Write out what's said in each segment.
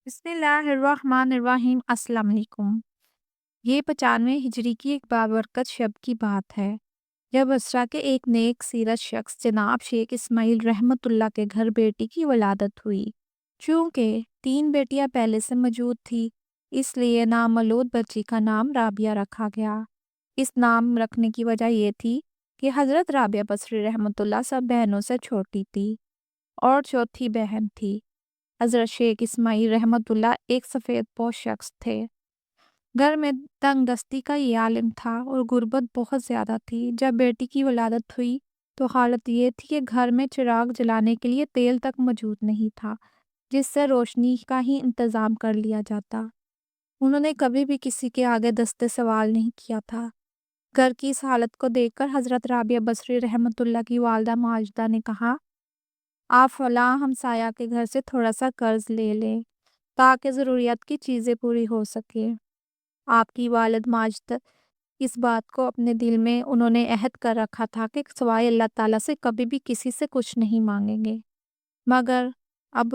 بسم اللہ الرحمن الرحیم۔ السلام علیکم۔ یہ 95 ہجری کی ایک بابرکت شب کی بات ہے جب بصرہ کے ایک نیک سیرت شخص جناب شیخ اسماعیل رحمۃ اللہ کے گھر بیٹی کی ولادت ہوئی۔ چونکہ 3 بیٹیاں پہلے سے موجود تھی اس لیے نامولود بچی کا نام رابعہ رکھا گیا۔ اس نام رکھنے کی وجہ یہ تھی کہ حضرت رابعہ بصری رحمۃ اللہ سب بہنوں سے چھوٹی تھی اور چوتھی بہن تھی۔ حضرت شیخ اسماعیل رحمۃ اللہ ایک سفید پوش شخص تھے۔ گھر میں تنگ دستی کا یہ عالم تھا اور غربت بہت زیادہ تھی۔ جب بیٹی کی ولادت ہوئی تو حالت یہ تھی کہ گھر میں چراغ جلانے کے لیے تیل تک موجود نہیں تھا جس سے روشنی کا ہی انتظام کر لیا جاتا۔ انہوں نے کبھی بھی کسی کے آگے دستے سوال نہیں کیا تھا۔ گھر کی اس حالت کو دیکھ کر حضرت رابعہ بصری رحمۃ اللہ کی والدہ ماجدہ نے کہا، آپ فلاں ہمسایہ کے گھر سے تھوڑا سا قرض لے لیں تاکہ ضروریات کی چیزیں پوری ہو سکے۔ آپ کی والد ماجد اس بات کو اپنے دل میں انہوں نے عہد کر رکھا تھا کہ سوائے اللہ تعالیٰ سے کبھی بھی کسی سے کچھ نہیں مانگیں گے، مگر اب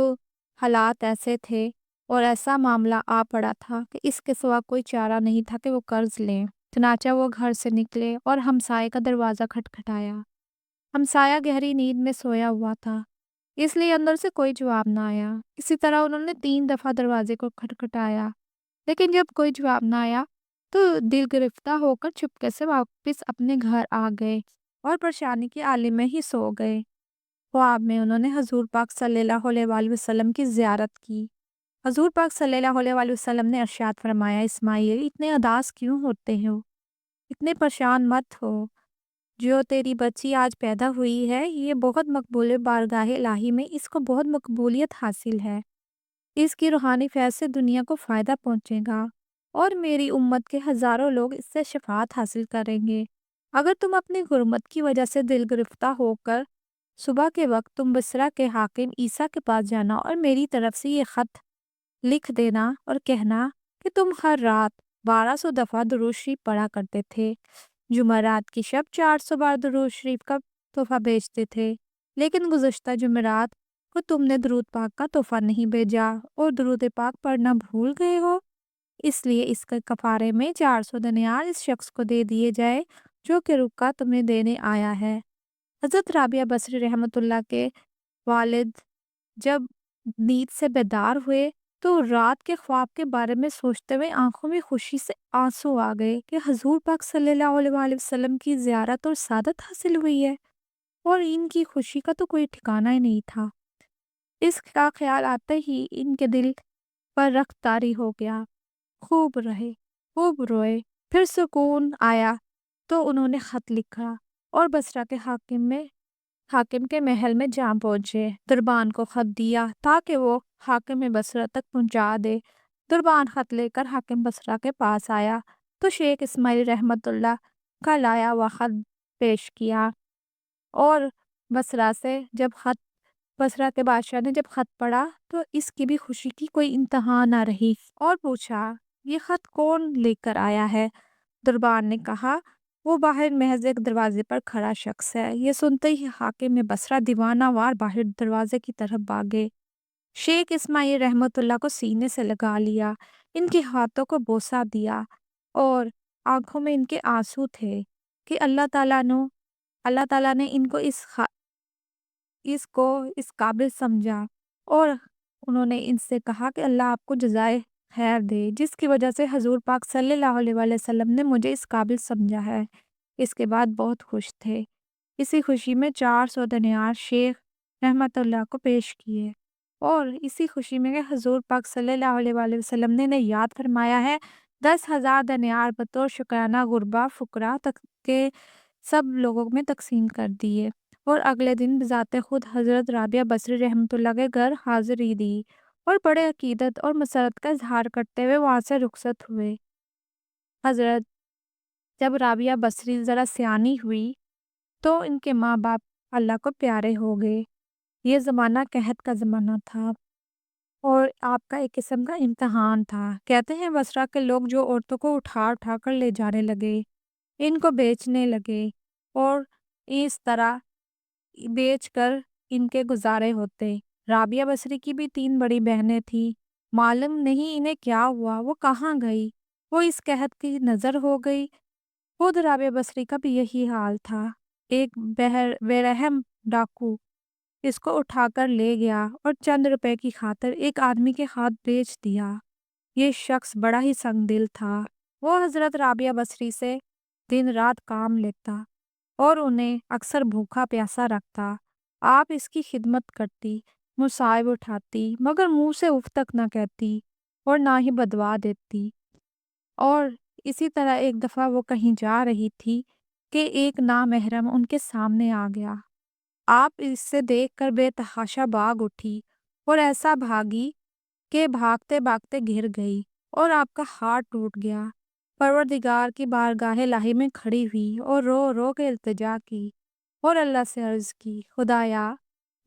حالات ایسے تھے اور ایسا معاملہ آ پڑا تھا کہ اس کے سوا کوئی چارہ نہیں تھا کہ وہ قرض لیں۔ چنانچہ وہ گھر سے نکلے اور ہمسائے کا دروازہ کھٹکھٹایا۔ ہمسایہ گہری نیند میں سویا ہوا تھا اس لیے اندر سے کوئی جواب نہ آیا۔ اسی طرح انہوں نے 3 دفعہ دروازے کو کھٹکھٹایا لیکن جب کوئی جواب نہ آیا تو دل گرفتہ ہو کر چپکے سے واپس اپنے گھر آ گئے اور پریشانی کے عالم میں ہی سو گئے۔ خواب میں انہوں نے حضور پاک صلی اللہ علیہ وآلہ وسلم کی زیارت کی۔ حضور پاک صلی اللہ علیہ وآلہ وسلم نے ارشاد فرمایا، اسماعیل اتنے اداس کیوں ہوتے ہو، اتنے پریشان مت ہو۔ جو تیری بچی آج پیدا ہوئی ہے یہ بہت مقبول بارگاہ الہی میں اس کو بہت مقبولیت حاصل ہے۔ اس کی روحانی فیض سے دنیا کو فائدہ پہنچے گا اور میری امت کے ہزاروں لوگ اس سے شفاعت حاصل کریں گے۔ اگر تم اپنی غربت کی وجہ سے دل گرفتہ ہو کر صبح کے وقت تم بصرہ کے حاکم عیسیٰ کے پاس جانا اور میری طرف سے یہ خط لکھ دینا اور کہنا کہ تم ہر رات 1200 دفعہ درود شریف پڑھا کرتے تھے، جمعرات کی شب 400 بار درود شریف کا تحفہ بھیجتے تھے، لیکن گزشتہ جمعرات کو تم نے درود پاک کا تحفہ نہیں بھیجا اور درود پاک پڑھنا بھول گئے ہو، اس لیے اس کے کفارے میں 400 دینار اس شخص کو دے دیے جائے جو کہ رکا تمہیں دینے آیا ہے۔ حضرت رابعہ بصری رحمۃ اللہ کے والد جب نیند سے بیدار ہوئے تو رات کے خواب کے بارے میں سوچتے ہوئے آنکھوں میں خوشی سے آنسو آ گئے کہ حضور پاک صلی اللہ علیہ وآلہ وسلم کی زیارت اور سعادت حاصل ہوئی ہے اور ان کی خوشی کا تو کوئی ٹھکانہ ہی نہیں تھا۔ اس کا خیال آتے ہی ان کے دل پر رخت طاری ہو گیا۔ خوب رہے، خوب روئے، پھر سکون آیا تو انہوں نے خط لکھا اور بصرہ کے حاکم کے محل میں جا پہنچے۔ دربان کو خط دیا تاکہ وہ حاکم بصرہ تک پہنچا دے۔ دربان خط لے کر حاکم بصرہ کے پاس آیا تو شیخ اسماعیل رحمۃ اللہ کا لایا ہوا خط پیش کیا اور بصرہ کے بادشاہ نے جب خط پڑھا تو اس کی بھی خوشی کی کوئی انتہا نہ رہی اور پوچھا، یہ خط کون لے کر آیا ہے؟ دربان نے کہا، وہ باہر محض ایک دروازے پر کھڑا شخص ہے۔ یہ سنتے ہی حاکم بصرہ دیوانہ وار باہر دروازے کی طرف بھاگے۔ شیخ اسماعیل رحمۃ اللہ کو سینے سے لگا لیا، ان کے ہاتھوں کو بوسہ دیا اور آنکھوں میں ان کے آنسو تھے کہ اللہ تعالیٰ نے ان کو اس قابل سمجھا اور انہوں نے ان سے کہا کہ اللہ آپ کو جزائے خیر دے جس کی وجہ سے حضور پاک صلی اللہ علیہ وآلہ وسلم نے مجھے اس قابل سمجھا ہے۔ اس کے بعد بہت خوش تھے۔ اسی خوشی میں 400 دینار شیخ رحمت اللہ کو پیش کیے اور اسی خوشی میں کہ حضور پاک صلی اللہ علیہ وآلہ وسلم نے انہیں یاد فرمایا ہے، 10,000 دینار بطور شکرانہ غربا فقراء تک کے سب لوگوں میں تقسیم کر دیے اور اگلے دن بذات خود حضرت رابعہ بصری رحمۃ اللہ کے گھر حاضری دی اور بڑے عقیدت اور مسرت کا اظہار کرتے ہوئے وہاں سے رخصت ہوئے۔ حضرت جب رابعہ بصری ذرا سیانی ہوئی تو ان کے ماں باپ اللہ کو پیارے ہو گئے۔ یہ زمانہ قحط کا زمانہ تھا اور آپ کا ایک قسم کا امتحان تھا۔ کہتے ہیں بصرہ کے لوگ جو عورتوں کو اٹھا اٹھا کر لے جانے لگے، ان کو بیچنے لگے اور اس طرح بیچ کر ان کے گزارے ہوتے۔ رابعہ بصری کی بھی 3 بڑی بہنیں تھیں معلوم نہیں انہیں کیا ہوا، وہ کہاں گئی، وہ اس قحط کی نظر ہو گئی۔ خود رابعہ بصری کا بھی یہی حال تھا۔ ایک بے رحم ڈاکو اس کو اٹھا کر لے گیا اور چند روپے کی خاطر ایک آدمی کے ہاتھ بیچ دیا۔ یہ شخص بڑا ہی سنگ دل تھا۔ وہ حضرت رابعہ بصری سے دن رات کام لیتا اور انہیں اکثر بھوکا پیاسا رکھتا۔ آپ اس کی خدمت کرتی، مصائب اٹھاتی، مگر منہ سے اف تک نہ کہتی اور نہ ہی بدوا دیتی۔ اور اسی طرح ایک دفعہ وہ کہیں جا رہی تھی کہ ایک نامحرم ان کے سامنے آ گیا۔ آپ اس سے دیکھ کر بے تحاشا بھاگ اٹھی اور ایسا بھاگی کہ بھاگتے بھاگتے گر گئی اور آپ کا ہاتھ ٹوٹ گیا۔ پروردگار کی بارگاہ الہی میں کھڑی ہوئی اور رو رو کے التجا کی اور اللہ سے عرض کی، خدایا،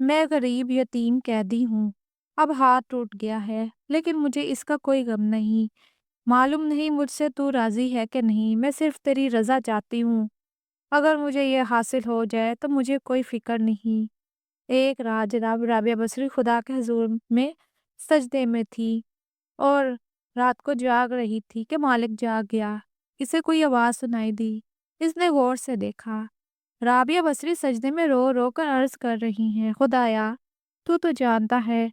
میں غریب یتیم قیدی ہوں، اب ہاتھ ٹوٹ گیا ہے لیکن مجھے اس کا کوئی غم نہیں۔ معلوم نہیں مجھ سے تو راضی ہے کہ نہیں، میں صرف تیری رضا چاہتی ہوں۔ اگر مجھے یہ حاصل ہو جائے تو مجھے کوئی فکر نہیں۔ ایک رات جناب رابعہ بصری خدا کے حضور میں سجدے میں تھی اور رات کو جاگ رہی تھی کہ مالک جاگ گیا۔ اسے کوئی آواز سنائی دی۔ اس نے غور سے دیکھا۔ رابعہ بصری سجدے میں رو رو کر عرض کر رہی ہیں، خدایا، تو جانتا ہے